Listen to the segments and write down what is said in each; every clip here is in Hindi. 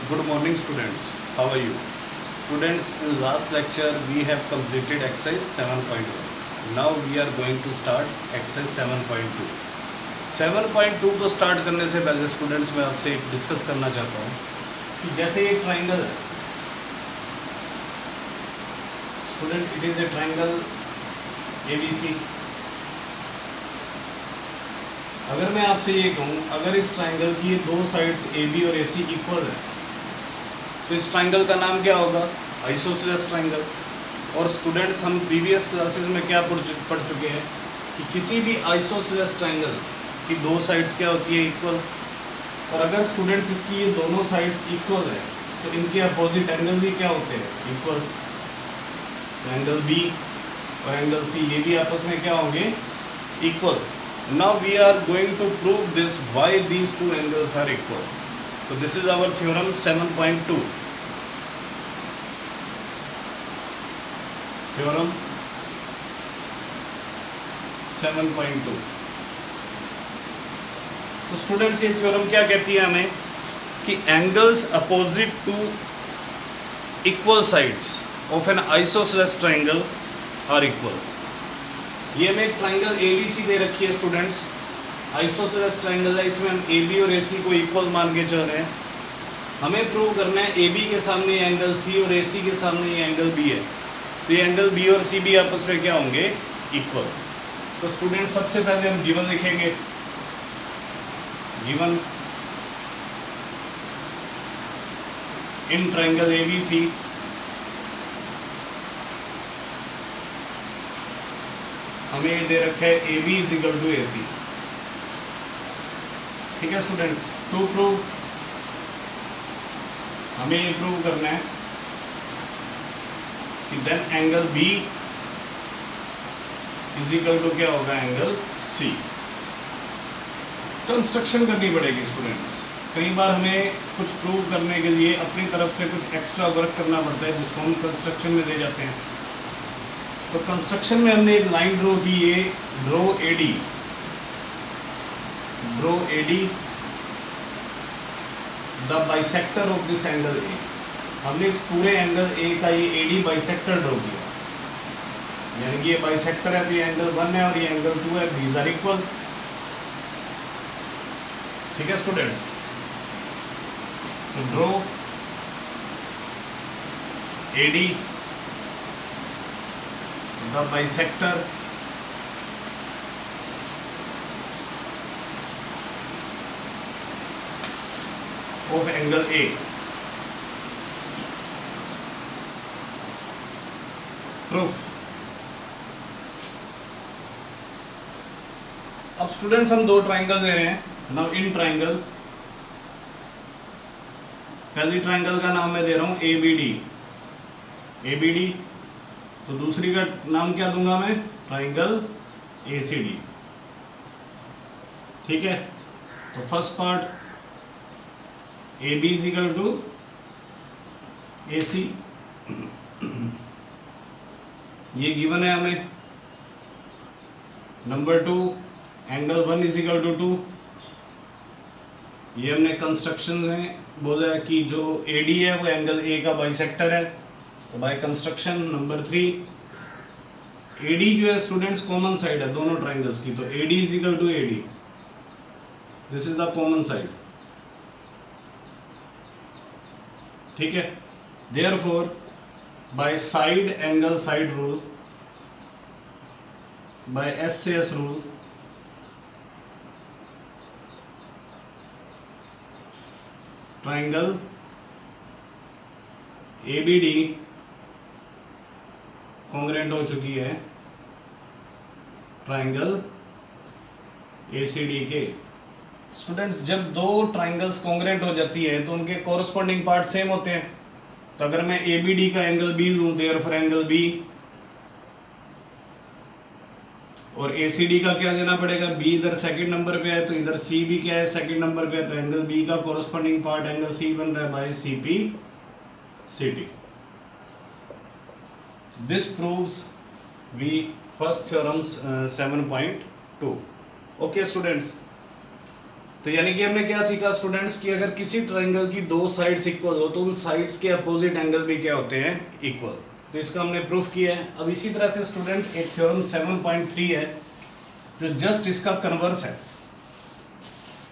Good morning students. How are you? Students, in last lecture we have completed exercise 7.1. Now we are going to start exercise 7.2. 7.2 को स्टार्ट करने से पहले स्टूडेंट्स मैं आपसे डिस्कस करना चाहता हूँ कि जैसे एक ट्राइंगल है student, it is a triangle ABC। अगर मैं आपसे ये कहूँ, अगर इस ट्राइंगल की ये दो साइड्स AB और AC इक्वल है तो इस ट्राइंगल का नाम क्या होगा? Isosceles triangle. और स्टूडेंट्स, हम प्रीवियस क्लासेस में क्या पढ़ चुके हैं कि किसी भी आइसोसेलेस ट्राइंगल की दो साइड्स क्या होती है? इक्वल। और अगर स्टूडेंट्स इसकी ये दोनों साइड्स इक्वल है तो इनके अपोजिट एंगल भी क्या होते हैं? इक्वल। एंगल B और एंगल C ये भी आपस में क्या होंगे? Equal. Now we are going to prove this why these two angles are equal. So this is our theorem 7.2. Theorem 7.2. तो स्टूडेंट्स, ये थ्योरम क्या कहती है हमें कि angles opposite to equal sides of an isosceles triangle are equal. ये हमें एक ट्राइंगल ABC दे रखी है स्टूडेंट्स, आइसोसेलेस ट्राइंगल है, इसमें हम AB और AC को इक्वल मान के चल रहे हैं। हमें प्रूव करना है AB के सामने ये एंगल C और AC के सामने ये एंगल B है, तो ये एंगल B और C भी आपस में क्या होंगे? इक्वल। तो स्टूडेंट, सबसे पहले हम गिवन लिखेंगे। गिवन इन ट्राइंगल ABC हमें ये दे रखा है AB is equal to AC। ठीक है स्टूडेंट्स, टू प्रूव हमें ये प्रूव करना है कि then angle B is equal to क्या होगा? Angle C। कंस्ट्रक्शन करनी पड़ेगी स्टूडेंट्स। कई बार हमें कुछ प्रूव करने के लिए अपनी तरफ से कुछ एक्स्ट्रा वर्क करना पड़ता है जिसको हम कंस्ट्रक्शन में दे जाते हैं। तो कंस्ट्रक्शन में हमने एक लाइन ड्रॉ की, ये draw AD the bisector of this angle A। हमने इस पूरे एंगल A का ये AD बाइसेक्टर ड्रॉ किया, यानी कि ये बाइसेक्टर है तो ये एंगल 1 है और ये एंगल 2 है, दीज आर इक्वल। ठीक है स्टूडेंट्स, तो draw AD the bisector of angle A। Proof। अब स्टूडेंट्स, हम दो ट्राइंगल दे रहे हैं। नाउ इन ट्राइंगल, पहली ट्राइंगल का नाम मैं दे रहा हूं ABD। तो दूसरी का नाम क्या दूंगा मैं? Triangle ACD। ठीक है, तो first part AB is equal to AC, ये गिवन है हमें। Number 2, angle 1 is equal to 2। ये हमने कंस्ट्रक्शन में बोला है कि जो AD है वो एंगल A का बाइसेक्टर है, तो बाय कंस्ट्रक्शन। नंबर 3, AD जो है स्टूडेंट्स कॉमन साइड है दोनों ट्राइंगल्स की, तो AD is equal to AD, this is the common side. ठीक है, therefore by side angle side rule, by SCS rule, triangle ABD congruent हो चुकी है ट्राइंगल ACD के। स्टूडेंट्स, जब दो ट्राइंगल्स कॉन्ग्रेंट हो जाती है तो उनके कॉरस्पॉन्डिंग पार्ट सेम होते हैं। तो अगर मैं ABD का एंगल B लूं, देयरफॉर एंगल B, और ACD का क्या लेना पड़ेगा? B इधर सेकंड नंबर पे है तो इधर C भी क्या है? सेकंड नंबर पे है, तो एंगल B का कॉरस्पॉन्डिंग पार्ट एंगल C बन रहा है by CPCD। This proves we first theorem 7.2। Okay students, तो यानी कि हमने क्या सीखा स्टूडेंट्स कि अगर किसी ट्रायंगल की दो साइड्स इक्वल हो तो उन साइड्स के अपोजिट एंगल भी क्या होते हैं, इक्वल। तो इसका हमने प्रूफ किया है। अब इसी तरह से स्टूडेंट एक थ्योरम 7.3 है जो जस्ट इसका कन्वर्स है,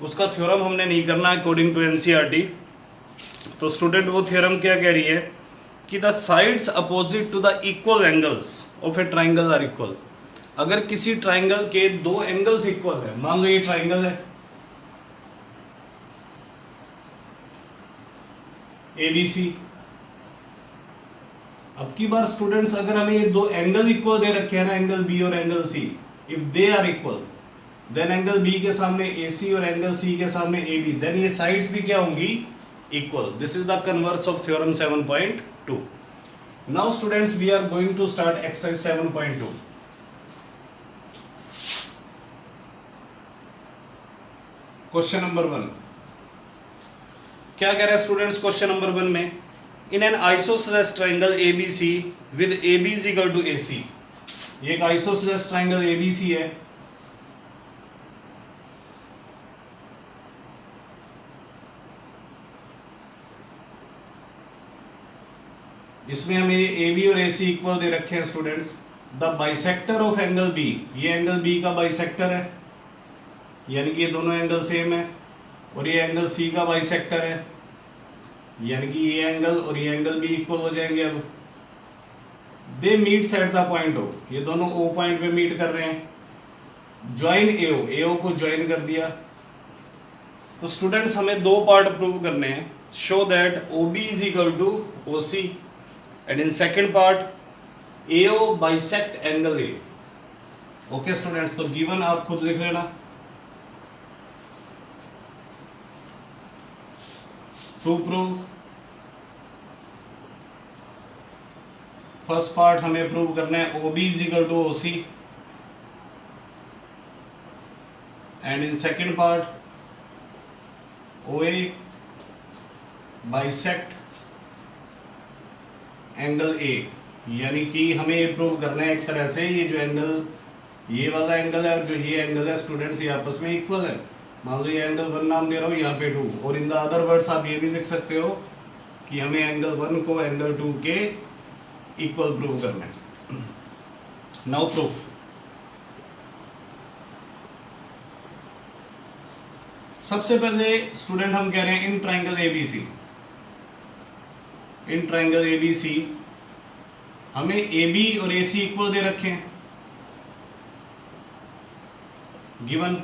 उसका थ्योरम हमने नहीं करना अकॉर्डिंग टू एनसीईआरटी। तो स्टूडेंट वो थ्योरम क्या कह रही है कि the sides opposite to the equal angles of a triangle are equal. अगर किसी ट्रायंगल के दो एंगल्स इक्वल है, मान लो ये ट्रायंगल है ABC। अब की बार स्टूडेंट्स अगर हमें ये दो एंगल इक्वल दे रखे हैं ना, एंगल B और angle C, if they are equal then angle B के सामने AC और एंगल C के सामने AB, देन ये साइड्स भी क्या होंगी, equal. This is the converse of theorem 7.2। Now students we are going to start exercise 7.2। Question number 1 क्या कह रहा है स्टूडेंट्स क्वेश्चन नंबर 1 में, in an isosceles triangle ABC with AB is equal to AC। ये एक आइसोसेलेस ट्रायंगल ABC है, इसमें हमें AB और AC इक्वल दे रखे हैं students. The bisector of angle B, ये एंगल B का बाइसेक्टर है, यानी कि ये दोनों एंगल सेम है, और ये एंगल C का बाइसेक्टर है, यानी कि ये एंगल और ये एंगल भी इक्वल हो जाएंगे। अब they meets at the point O, ये दोनों O पॉइंट पे मीट कर रहे हैं। ज्वाइन AO को ज्वाइन कर दिया। तो स्टूडेंट्स हमें दो पार्ट प्रूव करने हैं, show that OB is equal to OC and in second part AO bisect angle A। Okay students, तो गिवन आप खुद लिख लेना। टू प्रूव, फर्स्ट पार्ट हमें प्रूव करना है OB is equal to OC and in second part OA bisect angle A। यानी कि हमें ये प्रूव करना है एक तरह से ये जो एंगल, ये वाला एंगल है और जो ये एंगल है स्टूडेंट्स, ये आपस में इक्वल है। मान लो ये एंगल 1 नाम दे रहा हूँ, यहाँ पे 2, और इन द अदर वर्ड्स आप ये भी लिख सकते हो कि हमें एंगल 1 को एंगल 2 के इक्वल प्रूव करना है। नाउ प्रूफ, सबसे पहले स्टूडेंट हम कह रहे हैं in triangle ABC, in triangle ABC हमें AB और AC इक्वल दे रखे हैं, गिवन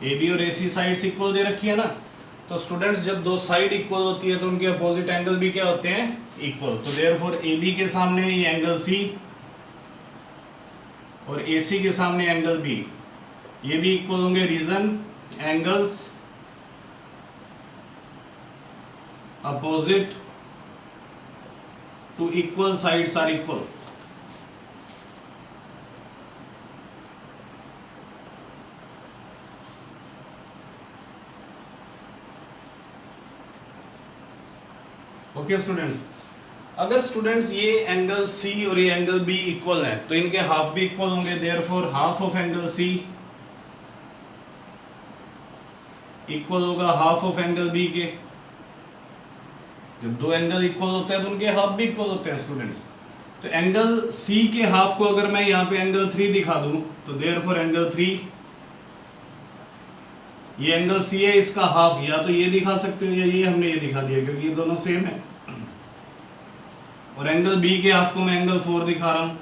AB और AC साइड्स इक्वल दे रखी है ना। तो स्टूडेंट्स जब दो साइड इक्वल होती है तो उनके अपोजिट एंगल भी क्या होते हैं, इक्वल। तो देयरफॉर AB के सामने ये एंगल C और AC के सामने एंगल B, ये भी इक्वल होंगे। Reason, angles opposite to equal sides are equal. Okay students, अगर स्टूडेंट्स ये एंगल C और ये एंगल B इक्वल है तो इनके हाफ भी इक्वल होंगे। Therefore half of angle C equal होगा हाफ ऑफ एंगल B के। जब दो एंगल इक्वल होते हैं तो उनके हाफ भी इक्वल होते हैं स्टूडेंट्स। तो एंगल C के हाफ को अगर मैं यहाँ पे एंगल 3 दिखा दूं तो देयरफॉर एंगल 3, ये एंगल C है, इसका हाफ या तो ये दिखा सकते हो या ये हमने ये दिखा दिया क्योंकि ये दोनों सेम है। और एंगल B के हाफ को मैं एंगल 4 दिखा रहा हूँ।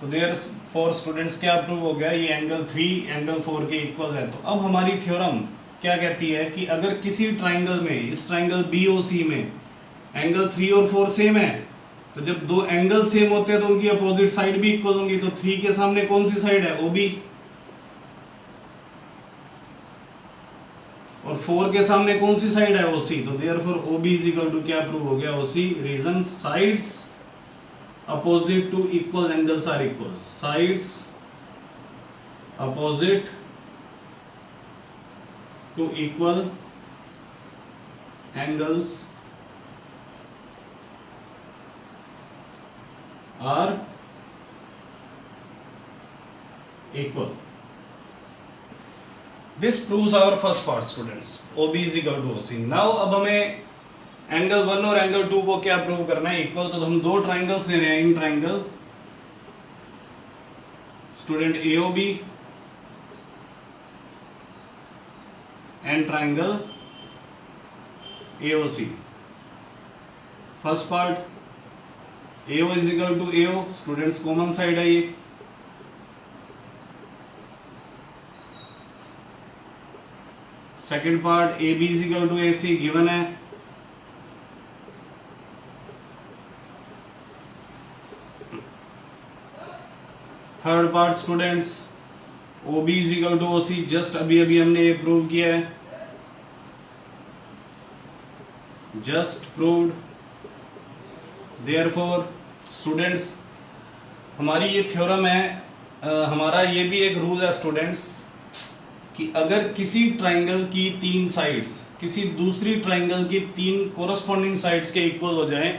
तो देयरफॉर स्टूडेंट्स क्या प्रूव हो गया, ये एंगल 3 एंगल 4 के इक्वल है। तो अब हमारी थ्योरम क्या कहती है कि अगर किसी ट्राइंगल में, इस ट्राइंगल BOC में एंगल 3 और 4 सेम है, तो जब दो एंगल सेम होते हैं तो उनकी अपोजिट साइड भी इक्वल होंगी। तो 3 के सामने कौन सी साइड है, OB, और 4 के सामने कौन सी साइड है, OC। तो therefore OB is equal to क्या प्रूव हो गया, OC। Reason, sides opposite to equal angles are equal, sides opposite to equal angles are equal. This proves our first part students, OB is equal to OC। Now अब हमें एंगल 1 और एंगल 2 को क्या प्रूव करना है, इक्वल। तो हम दो ट्राइंगल्स ले रहे हैं, इन triangle student AOB and triangle AOC। First part AO is equal to AO, students common side है ये। Second part AB is equal to AC given है। Third part students OB is equal to OC, just अभी अभी हमने ये प्रूव किया है, जस्ट प्रूव्ड। देयरफॉर स्टूडेंट्स हमारी ये थ्योरम है, हमारा ये भी एक रूल है स्टूडेंट्स कि अगर किसी ट्राइंगल की तीन साइड्स किसी दूसरी ट्राइंगल की तीन कोरस्पॉन्डिंग साइड्स के इक्वल हो जाएं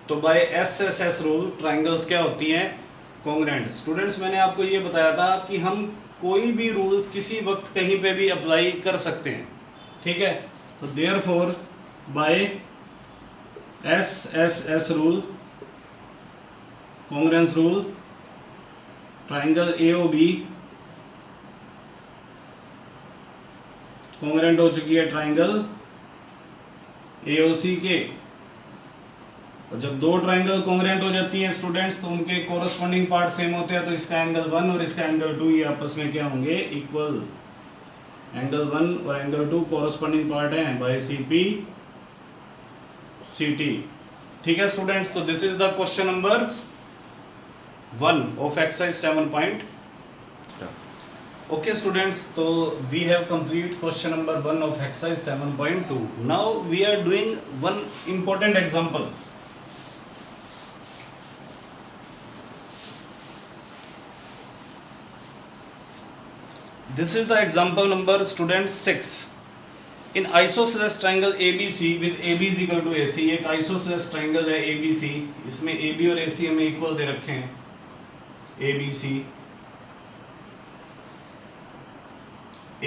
तो बाय SSS रूल ट्राइंगल्स क्या होती हैं, कॉन्ग्रुएंट। स्टूडेंट्स मैंने आपको ये बताया था कि हम कोई भी रूल किसी वक्त कहीं पे भी अप्लाई कर सकते हैं, ठीक है। तो therefore by SSS rule, congruence rule, triangle AOB congruent हो चुकी है ट्राइंगल AOC के। और जब दो ट्राइंगल कॉन्ग्रुएंट हो जाती हैं स्टूडेंट्स तो उनके कोरस्पॉन्डिंग पार्ट सेम होते हैं, तो इसका एंगल 1 और इसका एंगल 2 ये आपस में क्या होंगे, इक्वल। एंगल 1 और एंगल 2 कोरस्पॉन्डिंग पार्ट हैं बाय CP CT, ठीक है स्टूडेंट्स। तो this is the question number 1 of exercise 7. Okay students, so we have complete question number 1 of exercise 7.2. Now we are doing one important example. This is the example number students 6. In isosceles triangle ABC with AB is equal to AC, एक isosceles triangle है ABC, इसमें AB और AC हमें इक्वल दे रखे हैं, ABC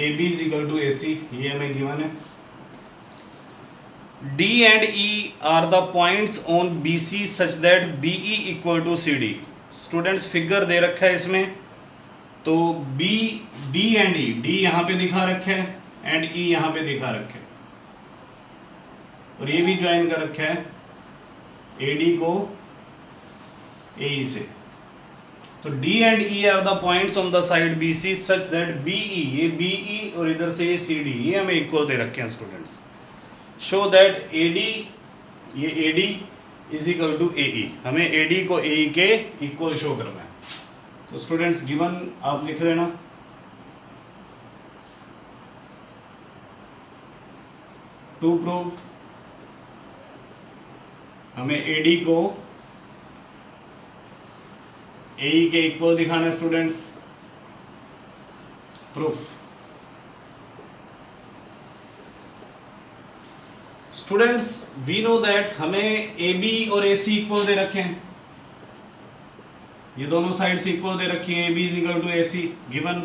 AB is equal to AC, ये हमें गिवन है। D and E are the points on BC such that BE equal to CD। Students figure दे रखा है इसमें, तो D and E, D यहाँ पे दिखा रखा है एंड E यहाँ पे दिखा रखा है, और ये भी ज्वाइन कर रखा है AD को AE से। तो D and E are the points on the side BC such that BE, ये BE और इधर से ये CD, ये हमें इक्वल दे रखे हैं स्टूडेंट्स। शो दैट AD, ये AD is equal to AE, हमें AD को AE के इक्वल शो करना है। तो स्टूडेंट्स गिवन आप लिख लेना, टू प्रूव हमें AD को AE के इक्वल दिखाना है students, proof. Students we know that हमें AB और AC इक्वल दे रखे हैं, ये दोनों साइड्स इक्वल दे रखी हैं, AB is equal to AC given.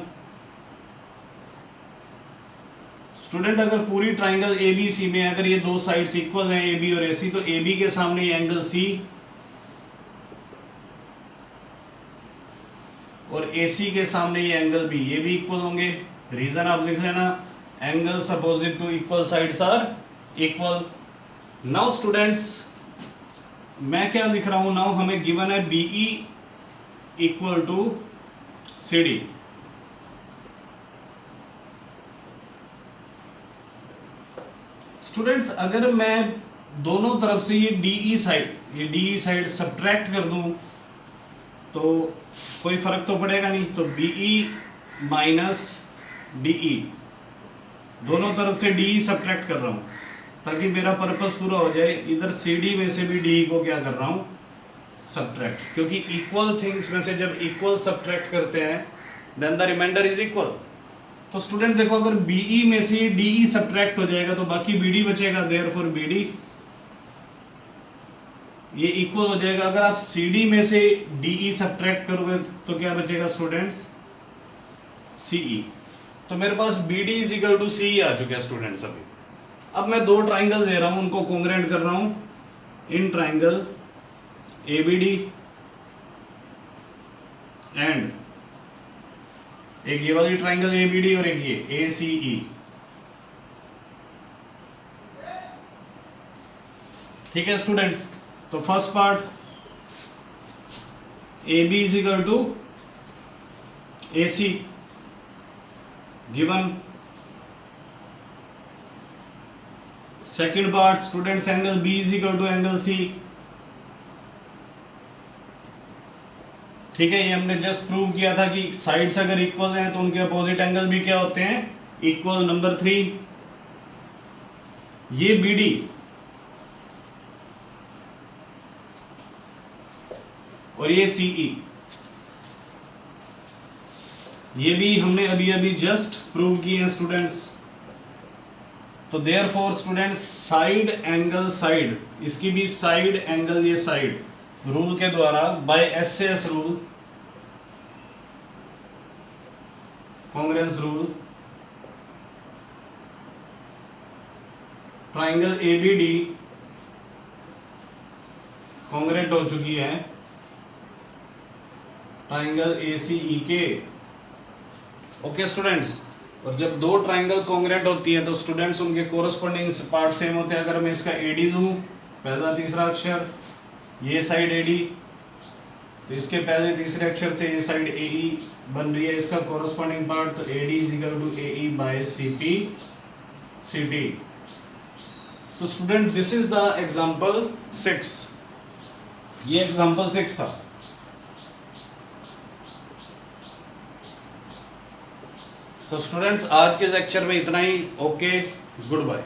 Student अगर पूरी ट्राइंगल ABC में अगर ये दो साइड्स इक्वल हैं AB और AC, तो AB के सामने ये एंगल C और AC के सामने ये एंगल B, ये भी इक्वल होंगे। रीजन आप लिख लेना, angles opposite to equal sides are equal. Now students मैं क्या लिख रहा हूं, नाउ हमें गिवन है BE equal to CD। Students अगर मैं दोनों तरफ से ये DE साइड सब्ट्रैक्ट कर दूं तो कोई फर्क तो पड़ेगा नहीं, तो BE माइनस DE, दोनों तरफ से DE सब्ट्रैक्ट कर रहा हूं ताकि मेरा पर्पस पूरा हो जाए। इधर CD में से भी DE को क्या कर रहा हूं, सब्ट्रैक्ट, क्योंकि इक्वल थिंग्स में से जब इक्वल सब्ट्रैक्ट करते हैं then the remainder is equal. तो स्टूडेंट देखो अगर BE में से DE सब्ट्रैक्ट हो जाएगा तो बाकी BD बचेगा, देयरफॉर BD ये इक्वल हो जाएगा। अगर आप CD में से DE सब्ट्रैक्ट करोगे तो क्या बचेगा स्टूडेंट्स, CE। तो मेरे पास B D is equal to C आ चुका है स्टूडेंट्स अभी। अब मैं दो ट्राइंगल दे रहा हूं, उनको कॉन्ग्रुएंट कर रहा हूं in triangle A B D and एक ये वाली ट्राइंगल ए बी डी और एक ये ए सी ई। ठीक है स्टूडेंट्स, तो first part A B is equal to A C given. Second part students angle B is equal to angle C. ठीक है, ये हमने जस्ट प्रूव किया था कि साइड्स अगर इक्वल हैं तो उनके अपोजिट एंगल भी क्या होते हैं, इक्वल। नंबर 3 ये बी डी और ये सीई, ये भी हमने अभी अभी जस्ट प्रूव किए हैं स्टूडेंट्स। तो therefore students side angle side, इसकी भी साइड एंगल ये साइड रूल के द्वारा by SS rule, congruence rule, triangle ABD congruent हो चुकी है ट्राइंगल एसीई के। ओके स्टूडेंट्स, और जब दो ट्राइंगल कॉन्ग्रुएंट होती है तो स्टूडेंट्स उनके कोरस्पॉन्डिंग पार्ट सेम होते हैं। अगर मैं इसका एडी लूं, पहला तीसरा अक्षर ये साइड एडी, तो इसके पहले तीसरे अक्षर से ये साइड एई बन रही है इसका कोरस्पॉन्डिंग पार्ट, तो AD is equal to AE by CP CT. तो student this is the example 6, ये एग्जांपल 6 था। तो स्टूडेंट्स आज के लेक्चर में इतना ही। Okay, good bye.